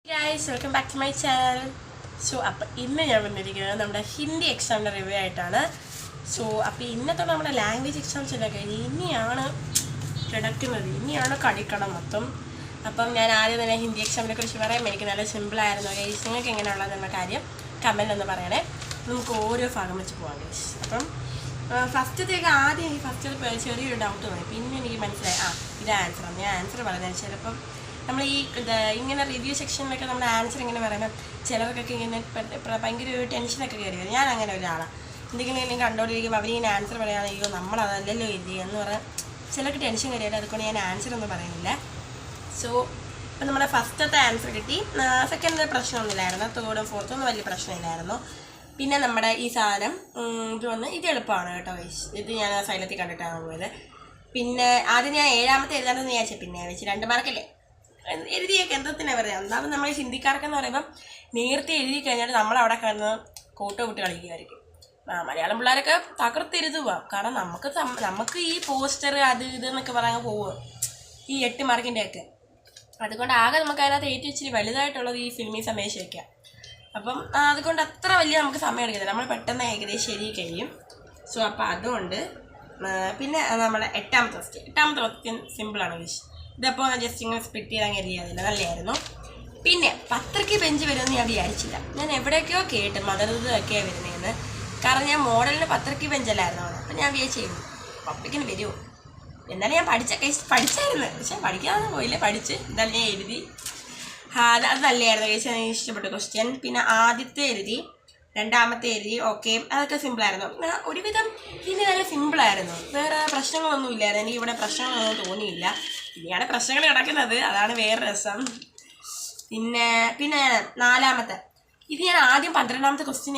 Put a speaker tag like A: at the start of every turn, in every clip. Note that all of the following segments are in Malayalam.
A: Guys, welcome back to my channel. So, ഇന്ന് ഞാൻ വന്നിരിക്കുന്നത് നമ്മുടെ ഹിന്ദി എക്സാമിൻ്റെ റിവ്യൂ ആയിട്ടാണ്. അപ്പോൾ ഇന്നത്തെ നമ്മുടെ ലാംഗ്വേജ് എക്സാംസ് എല്ലാം കഴിഞ്ഞ് ഇനിയാണ് കിടക്കുന്നത്, ഇനിയാണ് കടിക്കണം മൊത്തം. അപ്പം ഞാൻ ആദ്യം തന്നെ ഹിന്ദി എക്സാമിനെ കുറിച്ച് പറയാം. എനിക്ക് നല്ല സിമ്പിളായിരുന്നു ഗൈസ്. നിങ്ങൾക്ക് എങ്ങനെയുള്ളതെന്ന കാര്യം കമൻറ്റ് ഒന്ന് പറയണേ. നമുക്ക് ഓരോ ഭാഗം വെച്ച് പോകാം ഗൈസ്. അപ്പം ഫസ്റ്റത്തേക്ക് ആദ്യം എനിക്ക് ഫസ്റ്റ് ചെറിയൊരു ഡൗട്ട് തോന്നി. പിന്നെ എനിക്ക് മനസ്സിലായി ഇത് ആൻസറാണ്. ഞാൻ ആൻസർ പറഞ്ഞത് ചിലപ്പം നമ്മൾ ഇങ്ങനെ റിവ്യൂ സെക്ഷനിലൊക്കെ നമ്മുടെ ആൻസർ ഇങ്ങനെ പറയുമ്പോൾ ചിലർക്കൊക്കെ ഇങ്ങനെ ഭയങ്കര ഒരു ടെൻഷനൊക്കെ കയറി വരും. ഞാൻ അങ്ങനെ ഒരാളാണ്. എന്തെങ്കിലും കണ്ടുകൊണ്ടിരിക്കുമ്പോൾ അവരിങ്ങനെ ആൻസർ പറയുകയാണെങ്കിലോ നമ്മളതല്ലല്ലോ എഴുതി എന്ന് പറഞ്ഞാൽ ചിലർക്ക് ടെൻഷൻ കയറിയിട്ട് അതുകൊണ്ട് ഞാൻ ആൻസർ ഒന്നും പറയുന്നില്ല. സോ ഇപ്പം നമ്മുടെ ഫസ്റ്റത്തെ ആൻസർ കിട്ടി. സെക്കൻഡ് പ്രശ്നമൊന്നുമില്ലായിരുന്നു. തേർഡും ഫോർത്തും ഒന്നും വലിയ പ്രശ്നമില്ലായിരുന്നു. പിന്നെ നമ്മുടെ ഈ സാധനം ഇത് എളുപ്പമാണ് കേട്ടോ ഗൈസ്. ഇത് ഞാൻ സൈലത്തിൽ കണ്ടിട്ടാണ് പോയത്. പിന്നെ ആദ്യം ഞാൻ ഏഴാമത്തെ എഴുതാമെന്ന് വിചാരിച്ചത് പിന്നെ വെച്ച് 2 മാർക്കല്ലേ എഴുതിയൊക്കെ എന്തത്തിനാണ് പറയുക. എന്താണെന്ന് നമ്മൾ ഹിന്ദിക്കാർക്കെന്ന് പറയുമ്പം നേരത്തെ എഴുതി കഴിഞ്ഞാൽ നമ്മളവിടെ കിടന്ന് കോട്ടോ വിട്ട് കളിക്കുമായിരിക്കും. മലയാളം പിള്ളേരൊക്കെ തകർത്തെഴുതുക. കാരണം നമുക്ക് ഈ പോസ്റ്റർ അത് ഇതെന്നൊക്കെ പറയാൻ പോവുക ഈ 8 മാർക്കിൻ്റെയൊക്കെ. അതുകൊണ്ട് ആകെ നമുക്ക് അതിനകത്ത് ഏറ്റവും ഇച്ചിരി വലുതായിട്ടുള്ളത് ഈ ഫിൽമി സമേശയൊക്കെ. അപ്പം അതുകൊണ്ട് അത്ര വലിയ നമുക്ക് സമയം എടുക്കത്തില്ല. നമ്മൾ പെട്ടെന്ന് ഏകദേശം എഴുതി കഴിയും. സോ അപ്പോൾ അതുകൊണ്ട് പിന്നെ നമ്മുടെ എട്ടാമത്തെ ക്വസ്റ്റ്യൻ സിമ്പിളാണ് ഗൈസ്. ഇതപ്പോൾ ഞാൻ ജസ്റ്റ് ഇങ്ങനെ സ്പ്ലിറ്റ് ചെയ്ത് അങ്ങ് എഴുതിയതില്ല, നല്ലതായിരുന്നു. പിന്നെ പത്രയ്ക്ക് ബെഞ്ച് വരുമെന്ന് ഞാൻ വിചാരിച്ചില്ല. ഞാൻ എവിടെയൊക്കെയോ കേട്ട് മദർതൊക്കെയാണ് വരുന്നതെന്ന്. കാരണം ഞാൻ മോഡലിന് പത്രയ്ക്ക് ബെഞ്ചല്ലായിരുന്നു അവിടെ. അപ്പം ഞാൻ വിചാരിച്ചു പബ്ലിക്കിന് വരുമോ. എന്നാലും ഞാൻ പഠിച്ചായിരുന്നു. പക്ഷെ പഠിക്കാനൊന്നും പോയില്ല, പഠിച്ച് എന്തായാലും ഞാൻ എഴുതി. അത് നല്ലതായിരുന്നു കഴിച്ച്. എനിക്ക് ഇഷ്ടപ്പെട്ട ക്വസ്റ്റ്യൻ. പിന്നെ ആദ്യത്തെ എഴുതി, രണ്ടാമത്തെ എഴുതി, ഓക്കെ, അതൊക്കെ സിമ്പിളായിരുന്നു. ഒരുവിധം ഇനി നല്ല സിമ്പിളായിരുന്നു. വേറെ പ്രശ്നങ്ങളൊന്നും ഇല്ലായിരുന്നു. എനിക്ക് ഇവിടെ പ്രശ്നങ്ങളൊന്നും തോന്നിയില്ല. ഇനിയാണ് പ്രശ്നങ്ങൾ കിടക്കുന്നത്, അതാണ് വേറെ രസം. പിന്നെ ഞാൻ നാലാമത്തെ ഇത് ഞാൻ ആദ്യം 12ാമത്തെ ക്വസ്റ്റ്യൻ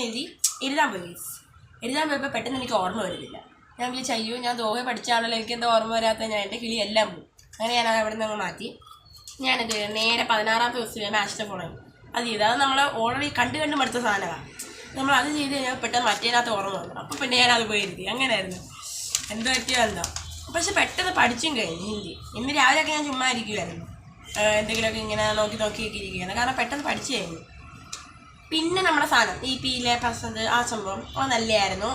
A: എഴുതാൻ പോയപ്പോൾ പെട്ടെന്ന് എനിക്ക് ഓർമ്മ വരുന്നില്ല. ഞാൻ വിചാരിച്ചു അയ്യോ ഞാൻ ദോഹ പഠിച്ചാണല്ലോ, എനിക്ക് എന്താ ഓർമ്മ വരാത്ത, ഞാൻ എൻ്റെ കിളി എല്ലാം പോയി. അങ്ങനെ ഞാൻ അവിടെ നിന്ന് അങ്ങ് മാറ്റി. ഞാനത് നേരെ 16ാമത്തെ ക്വസ്റ്റ്യൻ മാസ്റ്റർ ഫോണായി അത് ചെയ്ത്. അത് നമ്മൾ ഓൾറെഡി കണ്ടു മടുത്ത സാധനമാണ്. നമ്മൾ അത് ചെയ്ത് കഴിഞ്ഞാൽ പെട്ടെന്ന് മറ്റേതിനകത്ത് ഓർമ്മ വന്നു. അപ്പോൾ പിന്നെ ഞാനത് പോയി എഴുതി. അങ്ങനെയായിരുന്നു. എന്തോ പറ്റിയോ എന്തോ. പക്ഷെ പെട്ടെന്ന് പഠിച്ചും കഴിഞ്ഞു ഹിന്ദി. ഇന്ന് രാവിലെയൊക്കെ ഞാൻ ചുമ്മാ ഇരിക്കുമായിരുന്നു, എന്തെങ്കിലുമൊക്കെ ഇങ്ങനെ നോക്കിയൊക്കെ ഇരിക്കുകയാണ്. കാരണം പെട്ടെന്ന് പഠിച്ചു കഴിഞ്ഞു. പിന്നെ നമ്മുടെ സാധനം ഈ പിയിലെ പ്രസന്റ് ആ സംഭവം നല്ലതായിരുന്നു.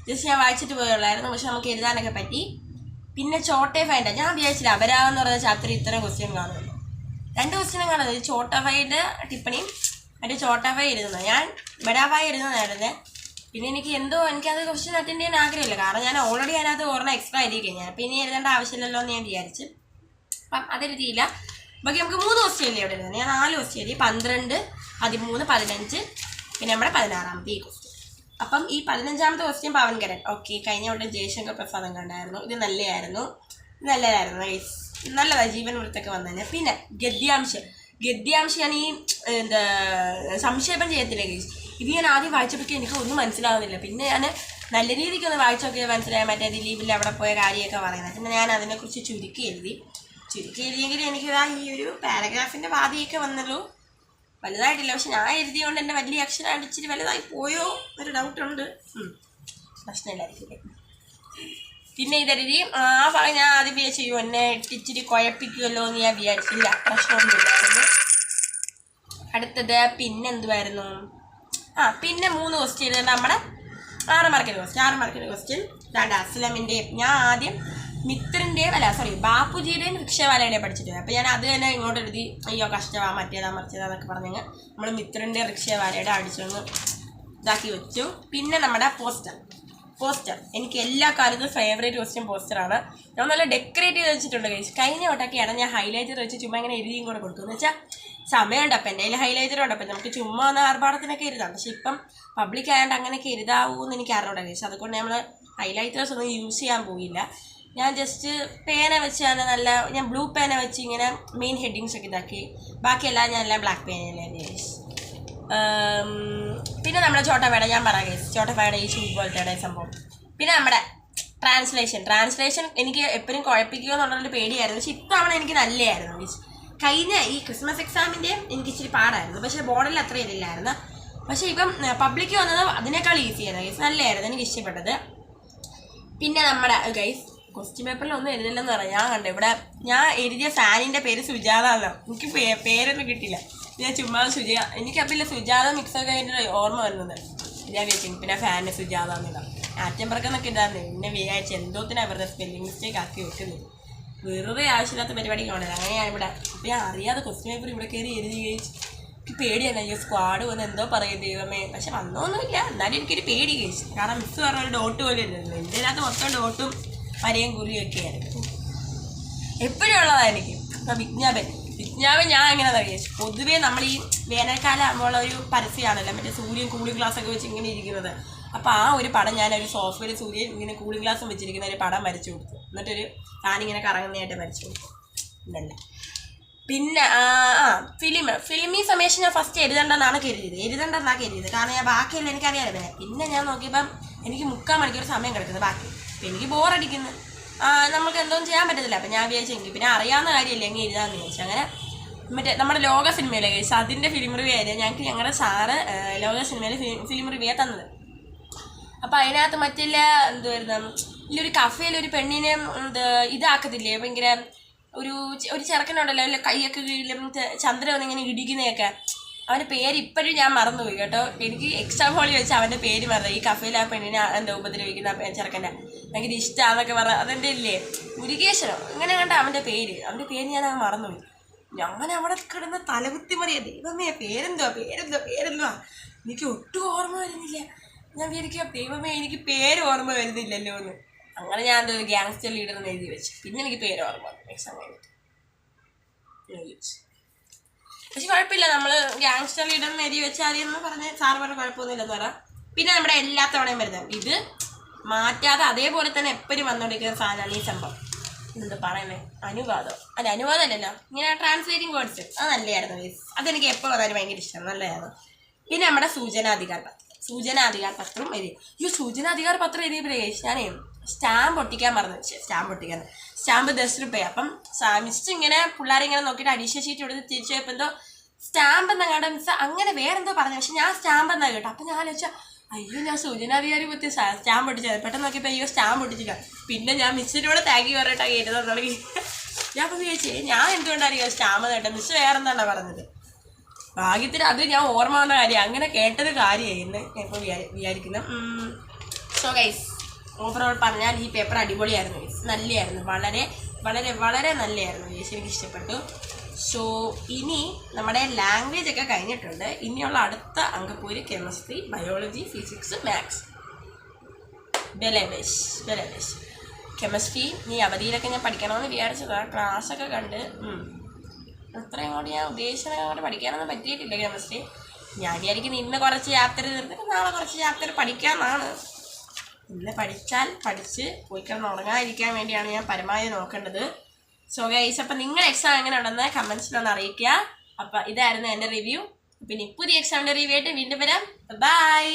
A: ജസ്റ്റ് ഞാൻ വായിച്ചിട്ട് പോയുള്ളായിരുന്നു. പക്ഷെ നമുക്ക് എഴുതാനൊക്കെ പറ്റി. പിന്നെ ചോട്ടേ ഫൈൻ്റെ ഞാൻ വിചാരിച്ചില്ല അപരാഗെന്ന് പറയുന്ന ചാപ്റ്റർ ഇത്രയും ക്വസ്റ്റ്യൻ കാണുമല്ലോ. 2 ക്വസ്റ്റ്യനും കാണുന്നത് ചോട്ടാഫൈൻ്റെ ടിപ്പണിയും മറ്റേ ചോട്ടാഫൈ എഴുതുന്നത്. ഞാൻ ബഡാഫായി എഴുതുന്നതായിരുന്നു. പിന്നെ എനിക്കത് ക്വസ്റ്റ്യൻ അറ്റൻഡ് ചെയ്യാൻ ആഗ്രഹമില്ല. കാരണം ഞാൻ ഓൾറെഡി അതിനകത്ത് ഓർമ്മ എക്സ്ട്രാ എഴുതി കഴിഞ്ഞാൽ പിന്നെ എഴുതേണ്ട ആവശ്യമില്ലല്ലോ എന്ന് ഞാൻ വിചാരിച്ച് അപ്പം അതെഴുതിയില്ല. ബാക്കി നമുക്ക് 3 ക്വസ്റ്റ്യൻ അല്ലേ ഇവിടെ എഴുതുന്നത്. ഞാൻ 4 ക്വസ്റ്റ്യൻ എഴുതി. 12, 13, 15 പിന്നെ നമ്മുടെ 16ാമത്തെ ഈ ക്വസ്റ്റ്യൻ. അപ്പം ഈ 15ാമത്തെ ക്വസ്റ്റ്യൻ പവൻകരൻ. ഓക്കെ, കഴിഞ്ഞ കൊണ്ട് ജയശങ്കർ പ്രസാദം കണ്ടായിരുന്നു. ഇത് നല്ലതായിരുന്നു. നല്ലതാണ് ജീവൻ വൃത്തൊക്കെ വന്നു കഴിഞ്ഞാൽ. പിന്നെ ഗദ്യാംശം ഞാൻ ഈ സംക്ഷേപം ചെയ്യത്തില്ല ഗൈസ്. ഇത് ഞാൻ ആദ്യം വായിച്ചപ്പോൾ എനിക്ക് ഒന്നും മനസ്സിലാവുന്നില്ല. പിന്നെ ഞാൻ നല്ല രീതിക്കൊന്ന് വായിച്ചൊക്കെ മനസ്സിലായാൽ മറ്റേ ദിലീപിൽ അവിടെ പോയ കാര്യമൊക്കെ പറയുന്നത്. പിന്നെ ഞാൻ അതിനെക്കുറിച്ച് ചുരുക്കി എഴുതിയെങ്കിലും എനിക്കിതാ ഈ ഒരു പാരഗ്രാഫിൻ്റെ വാദിയൊക്കെ വന്നല്ലോ. വലുതായിട്ടില്ല. പക്ഷെ ഞാൻ എഴുതിയോണ്ട് എൻ്റെ വലിയ അക്ഷരമായിട്ട് ഇച്ചിരി വലുതായി പോയോ ഒരു ഡൗട്ടുണ്ട്. പ്രശ്നമില്ലായിരിക്കും. പിന്നെ ഇതെഴുതി ആ ഭാഗം ഞാൻ ആദ്യം വിചാരിച്ചു എന്നെ ഇച്ചിരി കുഴപ്പിക്കുമല്ലോ എന്ന് ഞാൻ വിചാരിച്ചില്ല. പ്രശ്നമൊന്നുമില്ലായിരുന്നു. അടുത്തത് പിന്നെന്തുമായിരുന്നു? പിന്നെ 3 ക്വസ്റ്റ്യൻ നമ്മുടെ 6 മാർക്കിൻ്റെ ക്വസ്റ്റ്യൻ. അസ്ലമിൻ്റെയും ഞാൻ ആദ്യം മിത്രൻ്റെയും ബാപ്പുജിയുടെയും റിക്ഷവാലയുടെയും പഠിച്ചിട്ട്. അപ്പോൾ ഞാൻ അത് തന്നെ ഇങ്ങോട്ട് എഴുതി. അയ്യോ കഷ്ടമാണ് മറ്റേതാന്നൊക്കെ പറഞ്ഞു നമ്മൾ മിത്രൻ്റെ റിക്ഷവാലയുടെ അടിച്ചൊന്ന് ഇതാക്കി വെച്ചു. പിന്നെ നമ്മുടെ പോസ്റ്റർ എനിക്ക് എല്ലാ കാലത്തും ഫേവറേറ്റ് ക്വസ്റ്റ്യൻ പോസ്റ്ററാണ്. ഞാൻ നല്ല ഡെക്കറേറ്റ് ചെയ്ത് വെച്ചിട്ടുണ്ട് കഴിച്ച്. കഴിഞ്ഞ വട്ടമൊക്കെയാണ് ഞാൻ ഹൈലൈറ്റർ വെച്ച് ചുമ്മാ ഇങ്ങനെ എഴുതിയും കൂടെ കൊടുത്തു. എന്ന് വെച്ചാൽ സമയമുണ്ട്. അപ്പം എൻ്റെ കയ്യിൽ ഹൈലൈറ്റർ ഉണ്ട്. അപ്പം നമുക്ക് ചുമ്മാ ഒന്ന് ആർഭാടത്തിനൊക്കെ എഴുതാം. പക്ഷെ ഇപ്പം പബ്ലിക് ആയതുകൊണ്ട് അങ്ങനെയൊക്കെ എഴുതാവൂന്ന് എനിക്ക് അറിഞ്ഞൂടാ കഴിച്ച്. അതുകൊണ്ട് നമ്മൾ ഹൈലൈറ്റേഴ്സ് ഒന്നും യൂസ് ചെയ്യാൻ പോയില്ല. ഞാൻ ജസ്റ്റ് പേന വെച്ചാണ് ഞാൻ ബ്ലൂ പേന വെച്ച് ഇങ്ങനെ മെയിൻ ഹെഡിങ്സ് ഒക്കെ ഇതാക്കി. ബാക്കിയെല്ലാം ഞാൻ എല്ലാം ബ്ലാക്ക് പേനയല്ലേ ഗൈസ്. പിന്നെ നമ്മുടെ ചോട്ടാഫയുടെ ഞാൻ പറയാം ഗൈസ്. ചോട്ടാഫയുടെ ഈ ഷൂട്ട് പോലത്തെ സംഭവം. പിന്നെ നമ്മുടെ ട്രാൻസ്ലേഷൻ എനിക്ക് എപ്പോഴും കുഴപ്പിക്കുക എന്നുള്ളൊരു പേടിയായിരുന്നു. പക്ഷെ ഇത്തവണ എനിക്ക് നല്ലതായിരുന്നു ഗൈസ്. കഴിഞ്ഞ ഈ ക്രിസ്മസ് എക്സാമിൻ്റെ എനിക്ക് ഇച്ചിരി പാടായിരുന്നു. പക്ഷേ ബോർഡിൽ അത്ര ഇതില്ലായിരുന്നു. പക്ഷേ ഇപ്പം പബ്ലിക്ക് വന്നത് അതിനേക്കാൾ ഈസിയായിരുന്നു ഗൈസ്. നല്ലതായിരുന്നു, എനിക്ക് ഇഷ്ടപ്പെട്ടത്. പിന്നെ നമ്മുടെ ഗൈസ് ക്വസ്റ്റ്യൻ പേപ്പറിൽ ഒന്നും എഴുതില്ലെന്ന് പറയാം. ഞാൻ കണ്ടു ഇവിടെ ഞാൻ എഴുതിയ ഫാനിൻ്റെ പേര് സുജാത എന്നാണ്. എനിക്ക് പേരൊന്നും കിട്ടില്ല. ഞാൻ ചുമ്മാ എനിക്കപ്പില്ല സുജാത മിക്സൊക്കെ അതിൻ്റെ ഓർമ്മ വരുന്നത്. ഞാൻ വിചാരിച്ചു പിന്നെ ഫാനിന് സുജാത എന്നിടാം. ആറ്റമ്പറക്കെന്നൊക്കെ ഇടാന്ന് പിന്നെ വിചാരിച്ചു എന്തോത്തിനാണ് അവരുടെ സ്പെല്ലിംഗ് മിസ്റ്റേക്ക് ആക്കി വെക്കുന്നത്. വെറുതെ ആവശ്യമില്ലാത്ത പരിപാടിക്ക് വേണ്ടത്. അങ്ങനെയാണ് ഇവിടെ. അപ്പം ഞാൻ അറിയാതെ ക്വസ്റ്റ്യൻ പേപ്പർ ഇവിടെ കയറി എഴുതി കഴിച്ചു. എനിക്ക് പേടിയല്ല ഈ സ്ക്വാഡ് വന്ന് എന്തോ പറയും ദൈവമേ. പക്ഷെ വന്നൊന്നുമില്ല. എന്നാലും എനിക്കൊരു പേടി കഴിച്ചു. കാരണം മിസ് പറഞ്ഞ ഒരു ഡോട്ട് പോലെ ഇല്ലല്ലോ. എൻ്റെ അകത്ത് മൊത്തം ഡോട്ടും വരയും കൂലിയും ഒക്കെയായിരുന്നു. എപ്പോഴും ഉള്ളതാണ് എനിക്ക്. അപ്പം വിജ്ഞാപൻ ഞാൻ എങ്ങനെ അറിയിച്ചു. പൊതുവേ നമ്മൾ ഈ വേനൽക്കാലം ആകുമ്പോൾ ഒരു പരസ്യമാണല്ലോ മറ്റേ സൂര്യൻ കൂളിംഗ് ഗ്ലാസ് ഒക്കെ വെച്ച് ഇങ്ങനെ ഇരിക്കുന്നത്. അപ്പോൾ ആ ഒരു പടം ഞാനൊരു സോഫ്റ്റ്വെയർ സൂര്യൻ ഇങ്ങനെ കൂളിംഗ് ഗ്ലാസും വെച്ചിരിക്കുന്ന ഒരു പടം വരച്ചു കൊടുത്തു. എന്നിട്ടൊരു ഫാനിങ്ങനെ കറങ്ങുന്നതായിട്ട് വരച്ചു കൊടുത്തു. ഇതല്ല പിന്നെ ഫിലിമി സമയത്ത് ഞാൻ ഫസ്റ്റ് എഴുതണ്ടെന്നാണ് കരുതിയത്. കാരണം ഞാൻ ബാക്കിയല്ല എനിക്കറിയാമല്ലോ. പിന്നെ ഞാൻ നോക്കിയപ്പം എനിക്ക് 3/4 മണിക്കൂർ സമയം കിടക്കുന്നത് ബാക്കി. അപ്പം എനിക്ക് ബോറടിക്കുന്നു. നമുക്ക് എന്തോന്നും ചെയ്യാൻ പറ്റത്തില്ല. അപ്പം ഞാൻ വിചാരിച്ചെങ്കിൽ പിന്നെ അറിയാവുന്ന കാര്യമല്ലേ എങ്ങനെ എഴുതാമെന്ന് വിചാരിച്ചു. അങ്ങനെ മറ്റേ നമ്മുടെ ലോക സിനിമയിലെ കഴിച്ചു അതിൻ്റെ ഫിലിം റിവ്യൂ ആയിരുന്നു ഞങ്ങൾക്ക് ഞങ്ങളുടെ സാറ് ലോക സിനിമയിൽ ഫിലിം റിവ്യൂ തന്നത്. അപ്പം അതിനകത്ത് മറ്റുള്ള എന്തുവായിരുന്നു ഇതിലൊരു കഫേലൊരു പെണ്ണിനെ ഇതാക്കത്തില്ലേ ഭയങ്കര ഒരു ചെറുക്കനുണ്ടല്ലോ അല്ല കൈയൊക്കെ കീഴിലും ചന്ദ്രൻ വന്നിങ്ങനെ ഇടിക്കുന്നതൊക്കെ. അവൻ്റെ പേര് ഇപ്പോഴും ഞാൻ മറന്നുപോയി കേട്ടോ. എനിക്ക് എക്സാം ഹോളിൽ വെച്ച് അവൻ്റെ പേര് മറന്നു. ഈ കഫേയിൽ ആ പെണ്ണിനെ എന്താ ഉപദ്രവിക്കുന്ന ചെറുക്കൻ്റെ ഭയങ്കര ഇഷ്ടമാണെന്നൊക്കെ പറഞ്ഞ അതെൻ്റെ ഇല്ലേ മുരുകേശ്വരോ അങ്ങനെ കണ്ട അവൻ്റെ പേര് ഞാൻ മറന്നുപോയി. ഞാൻ അവിടെ കിടന്ന് തലകുത്തി മറിയാ ദൈവമേ പേരെന്തുവാ എനിക്ക് ഒട്ടും ഓർമ്മ വരുന്നില്ല. ഞാൻ വിചാരിക്കുക ദൈവമേ എനിക്ക് പേര് ഓർമ്മ വരുന്നില്ലല്ലോ എന്ന്. അങ്ങനെ ഞാൻ എന്തോ ഗ്യാങ്സ്റ്റർ ലീഡർ എന്ന് എഴുതി വെച്ചു. പിന്നെ എനിക്ക് പേര് ഓർമ്മ വന്നു എക്സാം കഴിഞ്ഞിട്ട്. പക്ഷെ കുഴപ്പമില്ല. നമ്മൾ ഗ്യാങ്സ്റ്റർ ലീഡർ എന്ന് എഴുതി വെച്ചാൽ അതെന്ന് പറഞ്ഞ് സാറ് പറഞ്ഞ കുഴപ്പമൊന്നുമില്ലെന്ന് പറയാം. പിന്നെ നമ്മുടെ എല്ലാ തവണയും വരുന്നത് ഇത് മാറ്റാതെ അതേപോലെ തന്നെ എപ്പോഴും വന്നുകൊണ്ടിരിക്കുന്ന സാധനമാണ് ഈ സംഭവം. എന്താ പറയുന്നത് അനുവാദമല്ലല്ലോ ഇങ്ങനെ ട്രാൻസ്ലേറ്റിംഗ് വേർഡ്സ്. അത് നല്ലതായിരുന്നു. അതെനിക്ക് എപ്പോൾ പറയാനും ഭയങ്കര ഇഷ്ടമാണ്. നല്ലതായിരുന്നു. പിന്നെ നമ്മുടെ സൂചനാധികാർ പത്രം എഴുതി. സൂചനാധികാർ പത്രം എഴുതിയപ്പോഴേ ഞാനേ സ്റ്റാമ്പ് ഒട്ടിക്കാൻ സ്റ്റാമ്പ് 10 രൂപ. അപ്പം മിസ് ഇങ്ങനെ പിള്ളേരിങ്ങനെ നോക്കിയിട്ട് അഡീഷണൽ ഷീറ്റ് എടുത്ത് തിരിച്ചു പോയപ്പോൾ എന്തോ സ്റ്റാമ്പ് എന്നങ്ങാണ്ട് മിസ് അങ്ങനെ വേറെന്തോ പറഞ്ഞു. പക്ഷെ ഞാൻ സ്റ്റാമ്പ് എന്നാ കേട്ടോ. അപ്പം ഞാൻ ആലോചിച്ചാൽ അയ്യോ ഞാൻ സൂചനാധികാരി പറ്റി സ്റ്റാമ്പ് ഒട്ടിച്ചത്. പെട്ടെന്ന് നോക്കിയപ്പോൾ അയ്യോ സ്റ്റാമ്പ് ഒട്ടിച്ചില്ല. പിന്നെ ഞാൻ മിസ്സിനോട് താങ്ക് യു പറഞ്ഞിട്ടാണ് എഴുതാൻ തുടങ്ങി. ഞാൻ അപ്പം ചോദിച്ചേ ഞാൻ എന്തുകൊണ്ടായിരിക്കും സ്റ്റാമ്പ് കേട്ടോ മിസ് വേറെന്താണ് പറഞ്ഞത്. ഭാഗ്യത്തിന് അത് ഞാൻ ഓർമ്മ വന്ന കാര്യം അങ്ങനെ കേട്ടത് കാര്യമായി എന്ന് ഞാൻ ഇപ്പോൾ വിചാരിക്കുന്നു. സോ ഗൈസ് ഓവറോൾ പറഞ്ഞാൽ ഈ പേപ്പർ അടിപൊളിയായിരുന്നു ഗൈസ്. നല്ലതായിരുന്നു. വളരെ വളരെ വളരെ നല്ലതായിരുന്നു ഗൈസ്. എനിക്ക് ഇഷ്ടപ്പെട്ടു. സോ ഇനി നമ്മുടെ ലാംഗ്വേജ് ഒക്കെ കഴിഞ്ഞിട്ടുണ്ട്. ഇനിയുള്ള അടുത്ത അങ്കപ്പൂര് കെമിസ്ട്രി, ബയോളജി, ഫിസിക്സ്, മാത്സ്. ബെലവേഷ് കെമിസ്ട്രി ഈ അവധിയിലൊക്കെ ഞാൻ പഠിക്കണമെന്ന് വിചാരിച്ചതാണ്. ക്ലാസ്സൊക്കെ കണ്ട് അത്രയും കൂടി ഞാൻ ഉദ്ദേശിച്ചത് അങ്ങോട്ട് പഠിക്കാനൊന്നും പറ്റിയിട്ടില്ല കെമിസ്ട്രി. ഞാൻ വിചാരിക്കുന്നത് ഇന്ന് കുറച്ച് ചാപ്റ്റർ തീർത്തിട്ട് നാളെ കുറച്ച് ചാപ്റ്റർ പഠിക്കാമെന്നാണ്. ഇന്ന് പഠിച്ച് പോയി കിടന്ന് ഉറങ്ങാതിരിക്കാൻ വേണ്ടിയാണ് ഞാൻ പരമാവധി നോക്കേണ്ടത്. സോ ഗൈസ് അപ്പം നിങ്ങൾ എക്സാം എങ്ങനെ ഉണ്ടെന്ന് കമൻസിലൊന്ന് അറിയിക്കുക. അപ്പം ഇതായിരുന്നു എൻ്റെ റിവ്യൂ. പിന്നെ പുതിയ എക്സാമിൻ്റെ റിവ്യൂ ആയിട്ട് വീണ്ടും വരാം. ബൈ.